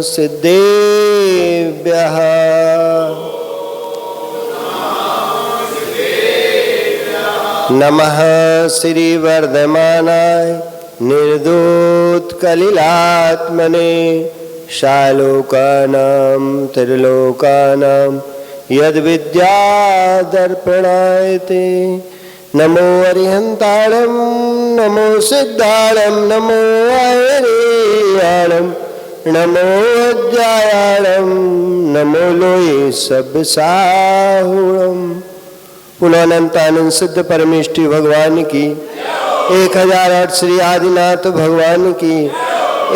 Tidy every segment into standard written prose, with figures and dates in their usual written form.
सिद्धेभ्यः। नमः श्री वर्धमानाय निर्दूतकलिलात्मने शालोकानां त्रिलोकानां यद्विद्यादर्पणाय ते। नमो अरिहन्ताणं नमो सिद्धाणं नमो आयर्याणं नमो अज्ञायाणं नमो लोये सब्बसाहुणम्। पुनः सिद्ध परमेष्टि भगवान की 1008 श्री आदिनाथ भगवान की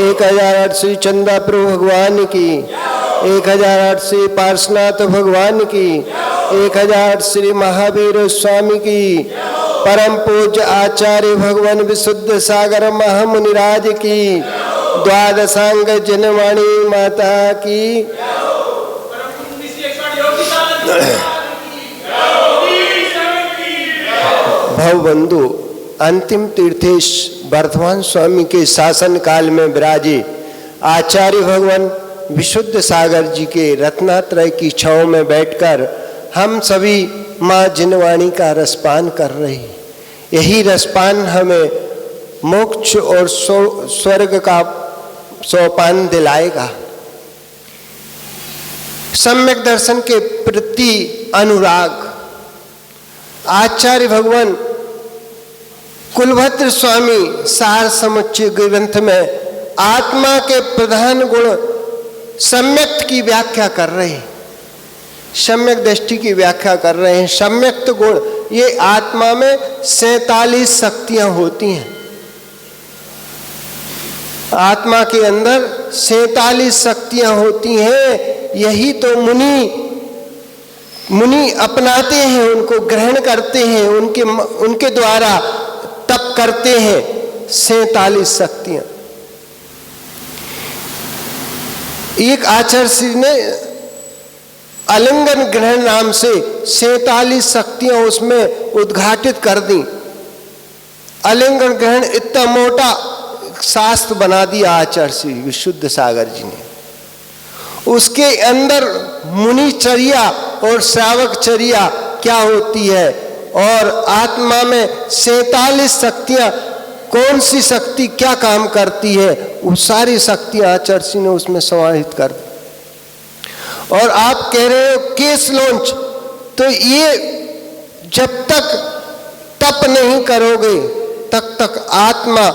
1008 श्री चंदाप्रभु भगवान की 1008 श्री पार्श्वनाथ भगवान की 1008 श्री महावीर स्वामी की परम पूज्य आचार्य भगवान विशुद्ध सागर महामुनिराज की द्वादशांग जनवाणी माता की। भवबंधु अंतिम तीर्थेश वर्धमान स्वामी के शासन काल में विराजे आचार्य भगवान विशुद्ध सागर जी के रत्नात्रय की छांव में बैठकर हम सभी माँ जिनवाणी का रसपान कर रहे हैं। यही रसपान हमें मोक्ष और स्वर्ग का सोपान दिलाएगा। सम्यक दर्शन के प्रति अनुराग आचार्य भगवान कुलभद्र स्वामी सार समुच्चय ग्रंथ में आत्मा के प्रधान गुण सम्यक की व्याख्या कर रहे हैं, सम्यक दृष्टि की व्याख्या कर रहे हैं। सम्यक गुण ये आत्मा में 47 शक्तियां होती हैं। आत्मा के अंदर 47 शक्तियां होती हैं। यही तो मुनि अपनाते हैं, उनको ग्रहण करते हैं, उनके द्वारा तप करते हैं। 47 शक्तियां। एक आचार्य श्री ने आलिंगन ग्रहण नाम से 47 शक्तियां उसमें उद्घाटित कर दी। आलिंगन ग्रहण इतना मोटा शास्त्र बना दिया आचार्य श्री विशुद्ध सागर जी ने। उसके अंदर मुनिचर्या और श्रावकचर्या क्या होती है और आत्मा में 47 शक्तियां कौन सी शक्ति क्या काम करती है, वो सारी शक्तियां आचार्य जी ने उसमें समाहित कर दी। और आप कह रहे हो केस लॉन्च, तो ये जब तक तप नहीं करोगे तब तक आत्मा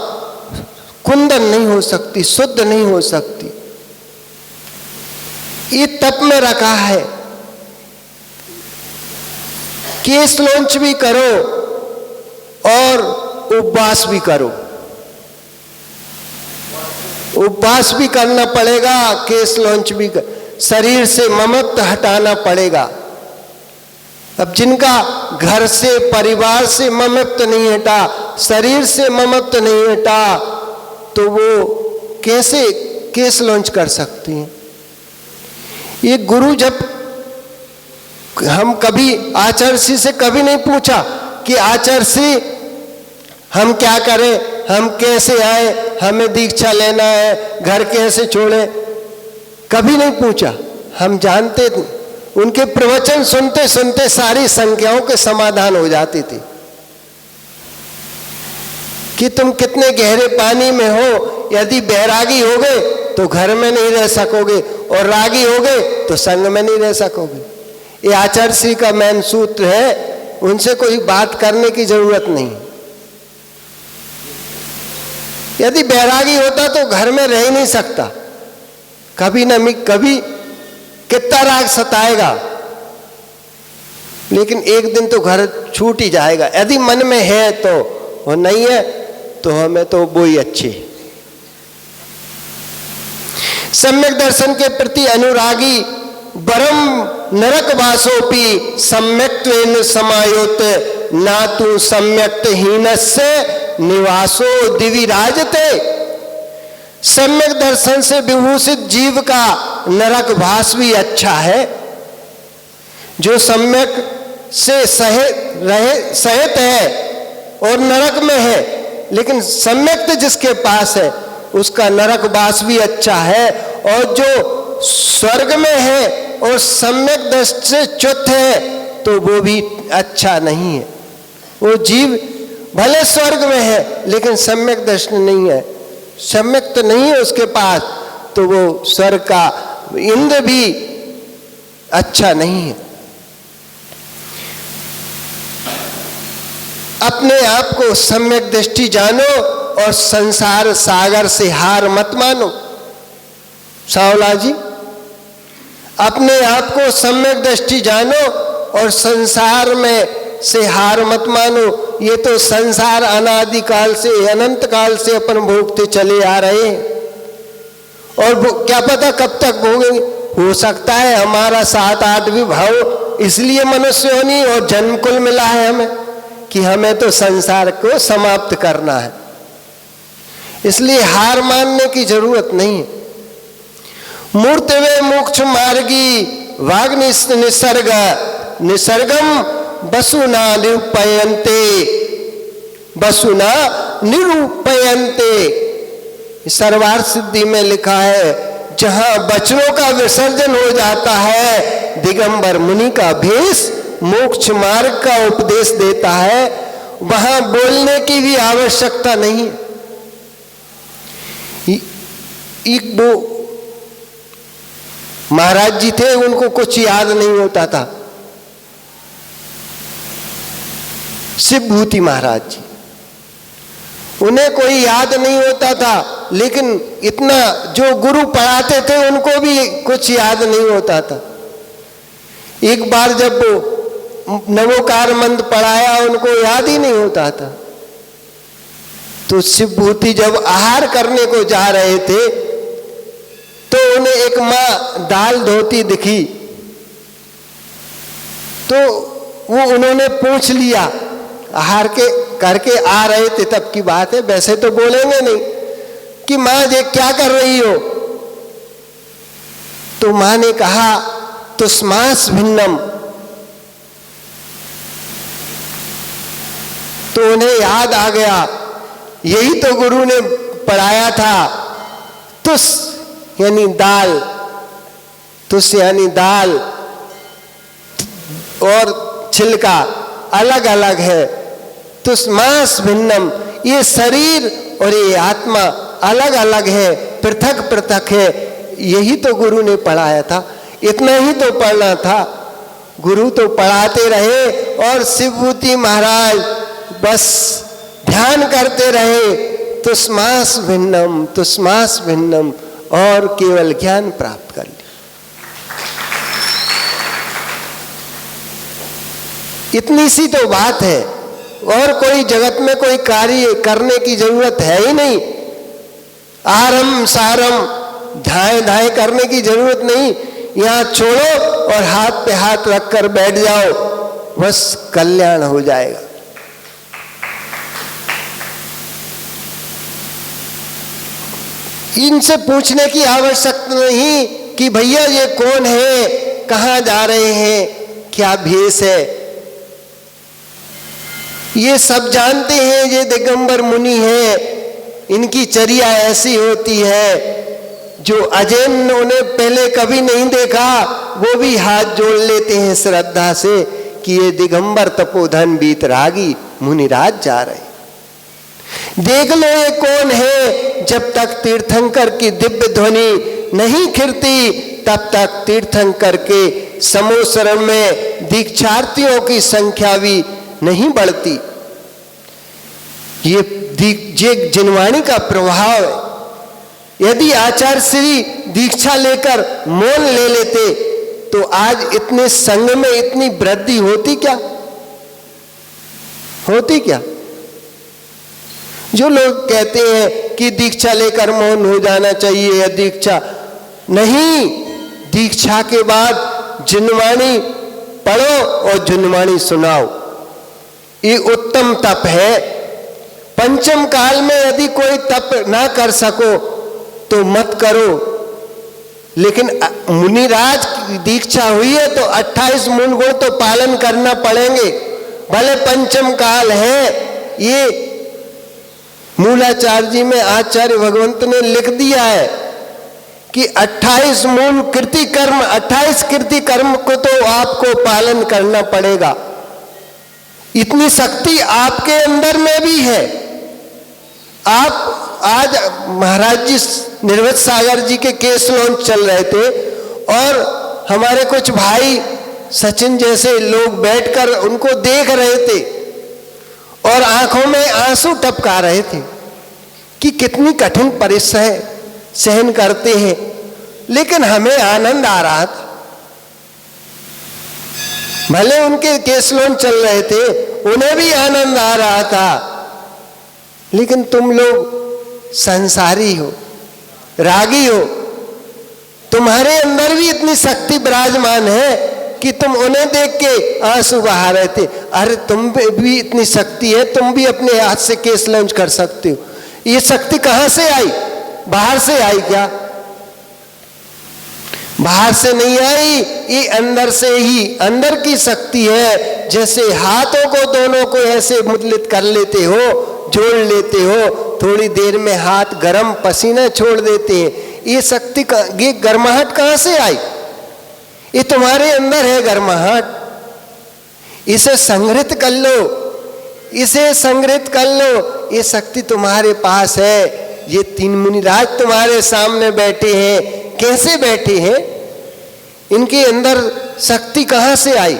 कुंदन नहीं हो सकती, शुद्ध नहीं हो सकती। ये तप में रखा है। केस लॉन्च भी करो और उपवास भी करो। उपवास भी करना पड़ेगा, केस लॉन्च भी शरीर से ममत्व हटाना पड़ेगा। अब जिनका घर से परिवार से ममत्व नहीं हटा, शरीर से ममत्व नहीं हटा, तो वो कैसे केस लॉन्च कर सकती हैं? ये गुरु जब हम कभी आचार्य श्री से कभी नहीं पूछा कि आचार्य श्री हम क्या करें, हम कैसे आए, हमें दीक्षा लेना है, घर कैसे छोड़े, कभी नहीं पूछा। हम जानते थे, उनके प्रवचन सुनते सुनते सारी संख्याओं के समाधान हो जाते थे कि तुम कितने गहरे पानी में हो। यदि बैरागी हो गए तो घर में नहीं रह सकोगे और रागी हो गए तो संग में नहीं रह सकोगे। ये आचार्य श्री का मेन सूत्र है, उनसे कोई बात करने की जरूरत नहीं। यदि बैरागी होता तो घर में रह ही नहीं सकता, कभी न कभी कितना राग सताएगा, लेकिन एक दिन तो घर छूट ही जाएगा। यदि मन में है तो, और नहीं है तो हमें तो वो ही अच्छे। सम्यक दर्शन के प्रति अनुरागी परम नरक वासोपि सम्यक्त्वेन समायोत नातु सम्यक्तहीनस्य निवासो दिवि राजते। सम्यक दर्शन से विभूषित जीव का नरक वास भी अच्छा है। जो सम्यक से सहित है और नरक में है, लेकिन सम्यक जिसके पास है उसका नरक वास भी अच्छा है और जो स्वर्ग में है और सम्यक दृष्टि से च्युत है तो वो भी अच्छा नहीं है। वो जीव भले स्वर्ग में है लेकिन सम्यक दृष्टि नहीं है, सम्यक तो नहीं है उसके पास, तो वो स्वर्ग का इंद्र भी अच्छा नहीं है। अपने आप को सम्यक दृष्टि जानो और संसार सागर से हार मत मानो। सावला जी, अपने आप को सम्यक दृष्टि जानो और संसार में से हार मत मानो। ये तो संसार अनादिकाल से अनंत काल से अपन भोगते चले आ रहे हैं और क्या पता कब तक भोगेंगे। हो सकता है हमारा 7-8 भी भाव इसलिए मनुष्य होनी और जन्म कुल मिला है हमें कि हमें तो संसार को समाप्त करना है, इसलिए हार मानने की जरूरत नहीं है। मूर्तवे मोक्ष मार्गी वाग निसर्ग निसर्गम वसुना निरूपयन्ते वसुना निरूपयन्ते। सर्वार्थ सिद्धि में लिखा है, जहां वचनों का विसर्जन हो जाता है, दिगंबर मुनि का भेष मोक्ष मार्ग का उपदेश देता है, वहां बोलने की भी आवश्यकता नहीं। एक दो महाराज जी थे, उनको कुछ याद नहीं होता था, शिवभूति महाराज जी, उन्हें कोई याद नहीं होता था, लेकिन इतना जो गुरु पढ़ाते थे उनको भी कुछ याद नहीं होता था। एक बार जब वो नवोकार मंत्र पढ़ाया उनको याद ही नहीं होता था। तो शिवभूति जब आहार करने को जा रहे थे तो उन्हें एक माँ दाल धोती दिखी, तो वो उन्होंने पूछ लिया, आहार के करके आ रहे थे तब की बात है, वैसे तो बोलेंगे नहीं कि माँ ये क्या कर रही हो। तो माँ ने कहा तुस्मास भिन्नम। तो उन्हें याद आ गया, यही तो गुरु ने पढ़ाया था, तुस यानी दाल, तुस यानी दाल और छिलका अलग अलग है, तुस्मास भिन्नम, ये शरीर और ये आत्मा अलग अलग है, पृथक पृथक है। यही तो गुरु ने पढ़ाया था, इतना ही तो पढ़ना था। गुरु तो पढ़ाते रहे और शिवभूति महाराज बस ध्यान करते रहे, तुस्मास भिन्नम तुस्मास भिन्नम, और केवल ज्ञान प्राप्त कर लिया। इतनी सी तो बात है, और कोई जगत में कोई कार्य करने की जरूरत है ही नहीं। आरम सारम धाए धाए करने की जरूरत नहीं, यहां छोड़ो और हाथ पे हाथ रखकर बैठ जाओ, बस कल्याण हो जाएगा। इनसे पूछने की आवश्यकता नहीं कि भैया ये कौन है, कहां जा रहे हैं, क्या भेष है। ये सब जानते हैं, ये दिगंबर मुनि है, इनकी चर्या ऐसी होती है। जो अजैन उन्हें पहले कभी नहीं देखा वो भी हाथ जोड़ लेते हैं श्रद्धा से कि ये दिगंबर तपोधन बीतरागी मुनिराज जा रहे। देख लो ये कौन है, जब तक तीर्थंकर की दिव्य ध्वनि नहीं खिरती तब तक तीर्थंकर के समोसरण में दीक्षार्थियों की संख्या भी नहीं बढ़ती। ये जिनवाणी का प्रभाव है। यदि आचार्य श्री दीक्षा लेकर मौन ले लेते तो आज इतने संघ में इतनी वृद्धि होती क्या, होती क्या। जो लोग कहते हैं कि दीक्षा लेकर मौन हो जाना चाहिए या दीक्षा नहीं, दीक्षा के बाद जिनवाणी पढ़ो और जिनवाणी सुनाओ, ये उत्तम तप है। पंचम काल में यदि कोई तप ना कर सको तो मत करो, लेकिन मुनिराज की दीक्षा हुई है तो 28 मूल गुण तो पालन करना पड़ेंगे। भले पंचम काल है, ये मूलाचार्य जी में आचार्य भगवंत ने लिख दिया है कि 28 मूल कृति कर्म, 28 कृति कर्म को तो आपको पालन करना पड़ेगा। इतनी शक्ति आपके अंदर में भी है। आप आज महाराज जी निर्वत सागर जी के केस लॉन्च चल रहे थे और हमारे कुछ भाई सचिन जैसे लोग बैठकर उनको देख रहे थे और आंखों में आंसू टपका रहे थे कि कितनी कठिन परीक्षा सहन करते हैं, लेकिन हमें आनंद आ रहा था। भले उनके केस लोन चल रहे थे, उन्हें भी आनंद आ रहा था, लेकिन तुम लोग संसारी हो, रागी हो, तुम्हारे अंदर भी इतनी शक्ति विराजमान है कि तुम उन्हें देख के आंसू बहा रहे थे। अरे तुम भी इतनी शक्ति है, तुम भी अपने हाथ से केस लॉन्च कर सकते हो। ये शक्ति कहां से आई? बाहर से आई क्या? बाहर से नहीं आई, ये अंदर से ही, अंदर की शक्ति है। जैसे हाथों को दोनों को ऐसे मुद्लित कर लेते हो, जोड़ लेते हो, थोड़ी देर में हाथ गरम पसीना छोड़ देते हैं। ये शक्ति का, ये गर्माहट कहां से आई? ये तुम्हारे अंदर है गर्माहट। इसे संग्रहित कर लो, इसे संग्रहित कर लो। ये शक्ति तुम्हारे पास है। ये 3 मुनिराज तुम्हारे सामने बैठे हैं। कैसे बैठे हैं? इनके अंदर शक्ति कहां से आई?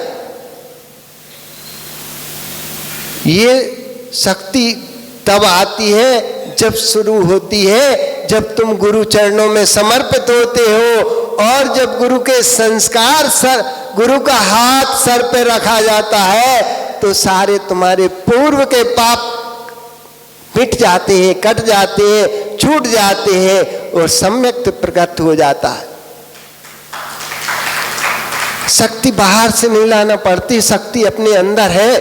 ये शक्ति तब आती है जब शुरू होती है, जब तुम गुरु चरणों में समर्पित होते हो और जब गुरु के संस्कार गुरु का हाथ सर पे रखा जाता है तो सारे तुम्हारे पूर्व के पाप मिट जाते हैं, कट जाते हैं, छूट जाते हैं और सम्यक प्रकट हो जाता है। शक्ति बाहर से नहीं लाना पड़ती, शक्ति अपने अंदर है।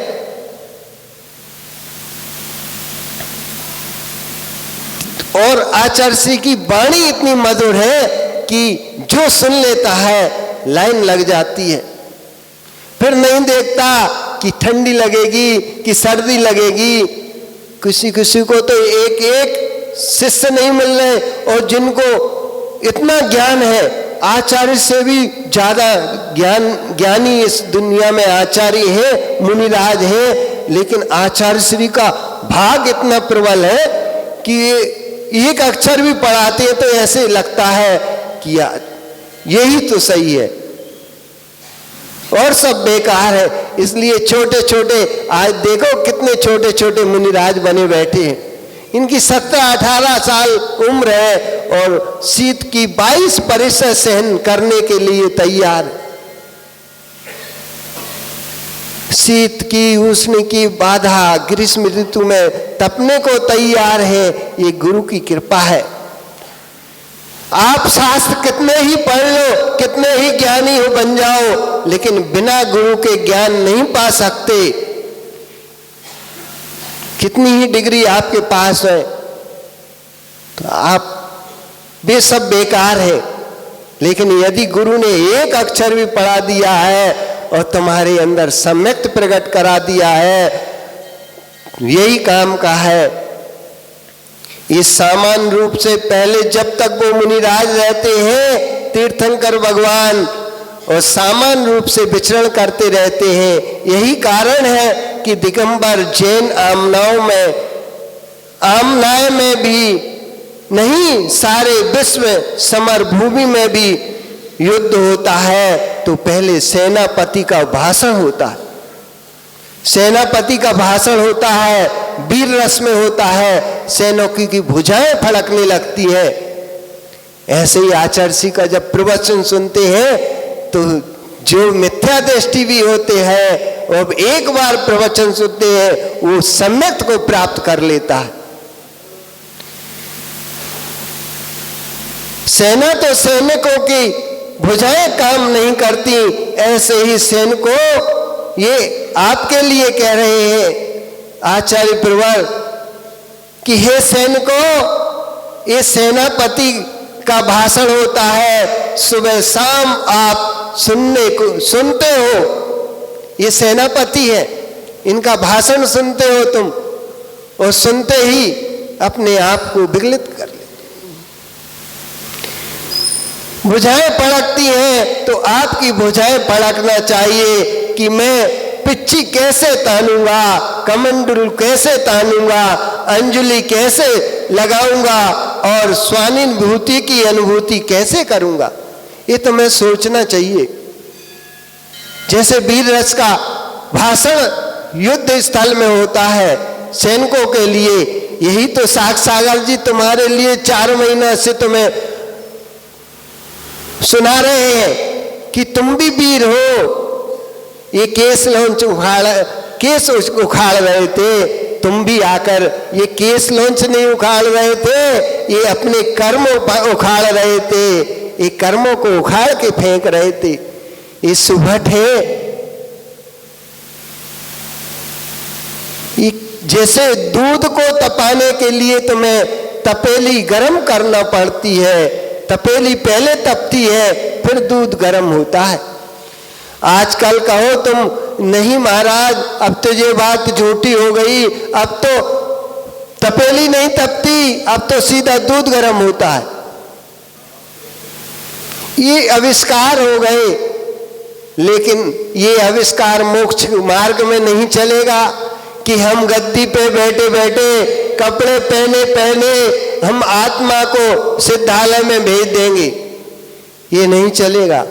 और आचार्य की वाणी इतनी मधुर है कि जो सुन लेता है लाइन लग जाती है। फिर नहीं देखता कि ठंडी लगेगी कि सर्दी लगेगी। किसी किसी को तो एक एक शिष्य नहीं मिल रहे और जिनको इतना ज्ञान है, आचार्य से भी ज्यादा ज्ञानी इस दुनिया में आचार्य है, मुनिराज है, लेकिन आचार्य श्री का भाग इतना प्रबल है कि एक अक्षर भी पढ़ाते हैं तो ऐसे लगता है कि यार यही तो सही है और सब बेकार है। इसलिए छोटे छोटे, आज देखो कितने छोटे छोटे मुनिराज बने बैठे हैं। इनकी 17-18 साल उम्र है और शीत की 22 परीक्षा सहन करने के लिए तैयार। शीत की, उष्ण की बाधा, ग्रीष्म ऋतु में तपने को तैयार है। ये गुरु की कृपा है। आप शास्त्र कितने ही पढ़ लो, कितने ही ज्ञानी हो बन जाओ, लेकिन बिना गुरु के ज्ञान नहीं पा सकते। कितनी ही डिग्री आपके पास है तो आप वे सब बेकार है। लेकिन यदि गुरु ने एक अक्षर भी पढ़ा दिया है और तुम्हारे अंदर सम्यक प्रकट करा दिया है, यही काम का है। इस सामान्य रूप से पहले जब तक वो मुनिराज रहते हैं, तीर्थंकर भगवान और सामान्य रूप से विचरण करते रहते हैं। यही कारण है कि दिगंबर जैन आमनाय में भी नहीं, सारे विश्व समरभूमि में भी युद्ध होता है तो पहले सेनापति का भाषण होता है। सेनापति का भाषण होता है, वीर रस में होता है, सैनिकों की भुजाएं फड़कने लगती है। ऐसे ही आचार्य का जब प्रवचन सुनते हैं तो जो मिथ्या दृष्टि भी होते हैं और एक बार प्रवचन सुनते हैं वो सम्यक को प्राप्त कर लेता है। सेना तो सैनिकों की भुजाएं काम नहीं करती, ऐसे ही सैनिकों ये आपके लिए कह रहे हैं आचार्य प्रवर कि हे सैनिकों, ये सेनापति का भाषण होता है, सुबह शाम आप सुनते हो। ये सेनापति है, इनका भाषण सुनते हो तुम और सुनते ही अपने आप को विगलित कर लेते। भुजाएं पड़कती हैं तो आपकी भुजाएं पड़कना चाहिए कि मैं पिच्ची कैसे तानूंगा, कमंडल कैसे तानूंगा, अंजलि कैसे लगाऊंगा और स्वानुभूति की अनुभूति कैसे करूंगा। ये तो मैं सोचना चाहिए। जैसे वीर रस का भाषण युद्ध स्थल में होता है सैनिकों के लिए, यही तो सागर जी तुम्हारे लिए 4 महीना से तुम्हें सुना रहे हैं कि तुम भी वीर हो। ये केस लॉन्च केस उखाड़ रहे थे, तुम भी आकर ये केस लॉन्च नहीं उखाड़ रहे थे, ये अपने कर्म उखाड़ रहे थे, ये कर्मों को उखाड़ के फेंक रहे थे। ये सुभट है। ये जैसे दूध को तपाने के लिए तुम्हें तपेली गर्म करना पड़ती है, तपेली पहले तपती है फिर दूध गर्म होता है। आजकल कहो तुम नहीं महाराज अब तो ये बात झूठी हो गई, अब तो तपेली नहीं तपती, अब तो सीधा दूध गर्म होता है। ये आविष्कार हो गए, लेकिन ये आविष्कार मोक्ष मार्ग में नहीं चलेगा कि हम गद्दी पे बैठे बैठे कपड़े पहने पहने हम आत्मा को सिद्धालय में भेज देंगे। ये नहीं चलेगा।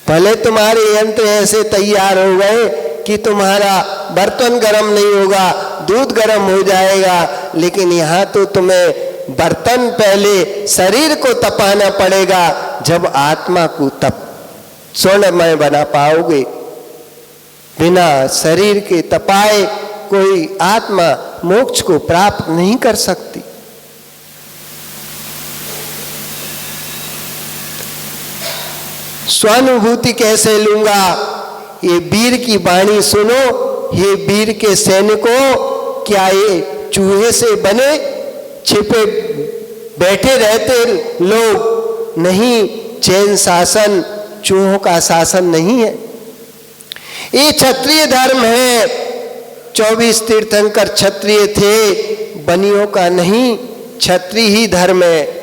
भले तुम्हारे यंत्र ऐसे तैयार हो गए कि तुम्हारा बर्तन गर्म नहीं होगा, दूध गर्म हो जाएगा, लेकिन यहाँ तो तुम्हें बर्तन पहले शरीर को तपाना पड़ेगा, जब आत्मा को तप स्वर्णमय बना पाओगे। बिना शरीर के तपाए कोई आत्मा मोक्ष को प्राप्त नहीं कर सकती। स्वानुभूति कैसे लूंगा? ये वीर की वाणी सुनो, ये वीर के सैनिकों, क्या ये चूहे से बने छिपे बैठे रहते लोग? नहीं, चैन शासन चूहों का शासन नहीं है। ये क्षत्रिय धर्म है। 24 तीर्थंकर क्षत्रिय थे, बनियों का नहीं, क्षत्रिय ही धर्म है।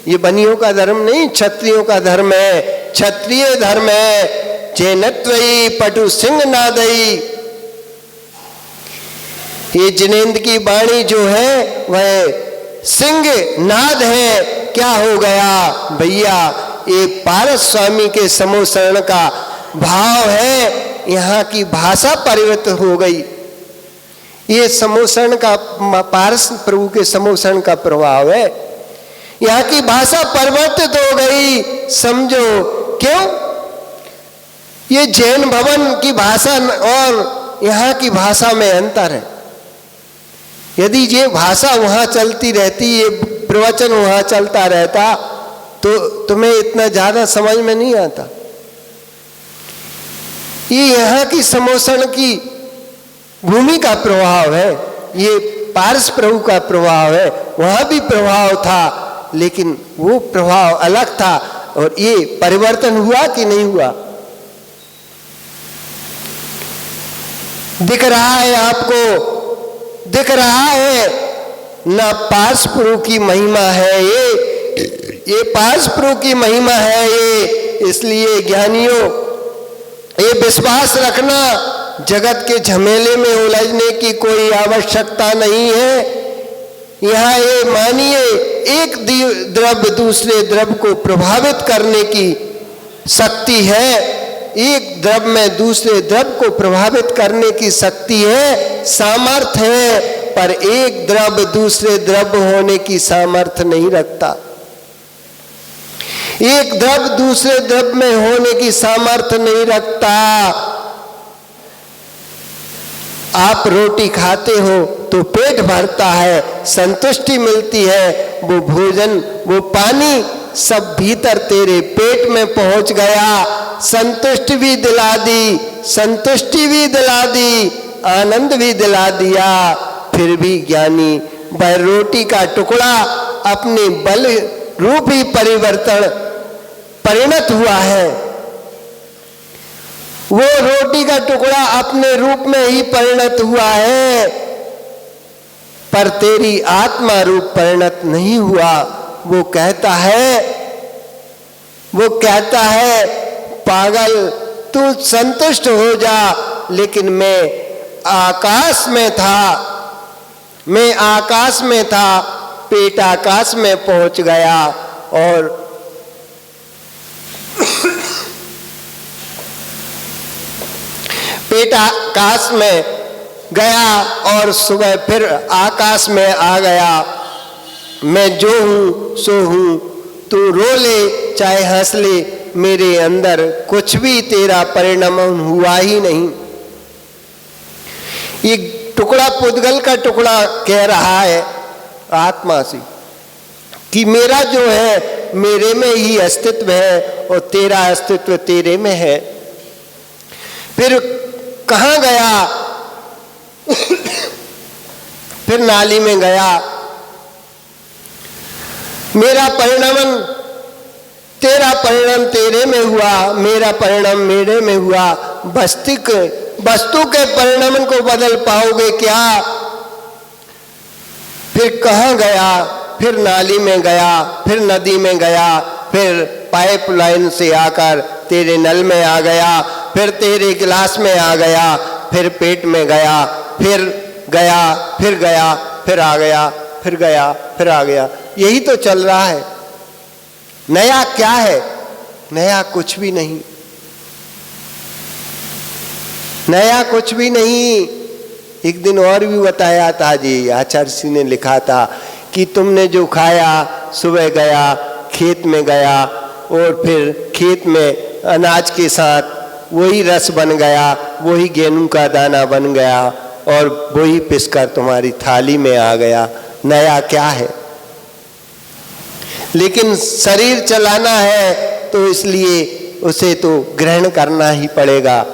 ये बनियों का धर्म नहीं, क्षत्रियों का धर्म है, क्षत्रिय धर्म है। जैनत्वयी पटु सिंह नादई। ये जिनेंद्र की वाणी जो है वह सिंह नाद है। क्या हो गया भैया? ये पारस स्वामी के समोसरण का भाव है, यहाँ की भाषा परिवर्तित हो गई। ये समोसरण का, पारस प्रभु के समोसरण का प्रभाव है। यहाँ की भाषा परिवर्तित हो गई, समझो क्यों? ये जैन भवन की भाषा और यहाँ की भाषा में अंतर है। यदि ये भाषा वहाँ चलती रहती, ये प्रवचन वहाँ चलता रहता, तो तुम्हें इतना ज्यादा समझ में नहीं आता। ये यहाँ की समोसण की भूमि का प्रभाव है, ये पारस प्रभु का प्रभाव है। वहाँ भी प्रभाव था, लेकिन वो प्रभाव अलग था। और ये परिवर्तन हुआ कि नहीं हुआ? दिख रहा है आपको, दिख रहा है ना। पारस प्रभु की महिमा है ये पारस प्रभु की महिमा है ये। इसलिए ज्ञानियों, ये विश्वास रखना, जगत के झमेले में उलझने की कोई आवश्यकता नहीं है। यहाँ ये मानिए, एक द्रव्य दूसरे द्रव्य को प्रभावित करने की शक्ति है, एक द्रव्य में दूसरे द्रव्य को प्रभावित करने की शक्ति है, सामर्थ्य है, पर एक द्रव्य दूसरे द्रव्य होने की सामर्थ्य नहीं रखता। एक द्रव्य दूसरे द्रव्य में होने की सामर्थ्य नहीं रखता। आप रोटी खाते हो तो पेट भरता है, संतुष्टि मिलती है, वो भोजन, वो पानी सब भीतर तेरे पेट में पहुंच गया, संतुष्टि भी दिला दी, संतुष्टि भी दिला दी, आनंद भी दिला दिया। फिर भी ज्ञानी वह रोटी का टुकड़ा अपने बल रूप ही परिणत हुआ है। वो रोटी का टुकड़ा अपने रूप में ही परिणत हुआ है, पर तेरी आत्मा रूप परिणत नहीं हुआ। वो कहता है पागल तू संतुष्ट हो जा, लेकिन मैं आकाश में था, पेट आकाश में पहुंच गया और पेट आकाश में गया और सुबह फिर आकाश में आ गया। मैं जो हूं सो हूं, तू रो ले चाहे हंस ले, मेरे अंदर कुछ भी तेरा परिणाम हुआ ही नहीं। ये टुकड़ा पुद्गल का टुकड़ा कह रहा है आत्मा से कि मेरा जो है मेरे में ही अस्तित्व है और तेरा अस्तित्व तेरे में है। फिर कहाँ गया? फिर नाली में गया। मेरा परिणाम तेरा परिणाम तेरे में हुआ, मेरा परिणाम मेरे में हुआ। वस्तु के परिणाम को बदल पाओगे क्या? फिर कहाँ गया? फिर नाली में गया, फिर नदी में गया, फिर पाइपलाइन से आकर तेरे नल में आ गया, फिर तेरे गिलास में आ गया, फिर पेट में गया, फिर गया, फिर गया, फिर आ गया, फिर गया, फिर आ गया। यही तो चल रहा है। नया क्या है? नया कुछ भी नहीं, नया कुछ भी नहीं। एक दिन और भी बताया था जी, आचार्य जी ने लिखा था कि तुमने जो खाया, सुबह गया खेत में गया और फिर खेत में अनाज के साथ वही रस बन गया, वही गेहूं का दाना बन गया और वही पिसकर तुम्हारी थाली में आ गया। नया क्या है? लेकिन शरीर चलाना है तो इसलिए उसे तो ग्रहण करना ही पड़ेगा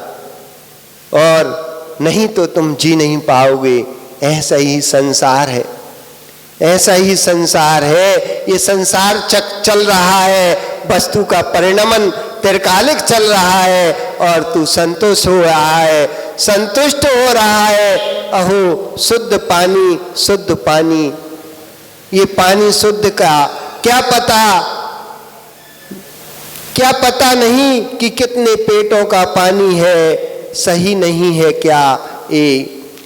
और नहीं तो तुम जी नहीं पाओगे। ऐसा ही संसार है, ऐसा ही संसार है। ये संसार चल रहा है, वस्तु का परिणमन त्रिकालिक चल रहा है और तू संतोष हो रहा है, संतुष्ट हो रहा है। अहो शुद्ध पानी, शुद्ध पानी, ये पानी शुद्ध का क्या पता नहीं कि कितने पेटों का पानी है, सही नहीं है क्या ये?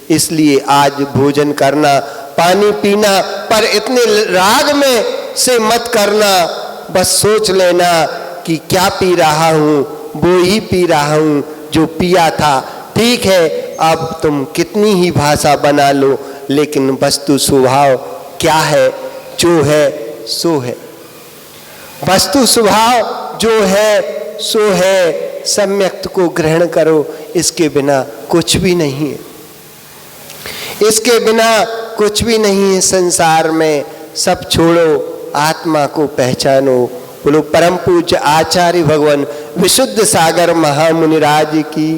इसलिए आज भोजन करना, पानी पीना, पर इतने राग में से मत करना। बस सोच लेना कि क्या पी रहा हूँ, वो ही पी रहा हूँ जो पिया था। ठीक है, अब तुम कितनी ही भाषा बना लो, लेकिन वस्तु स्वभाव क्या है? जो है सो है। वस्तु स्वभाव जो है सो है। सम्यक्त को ग्रहण करो, इसके बिना कुछ भी नहीं है, इसके बिना कुछ भी नहीं है संसार में। सब छोड़ो, आत्मा को पहचानो। बोलो परम पूज्य आचार्य भगवान विशुद्ध सागर महामुनिराज की।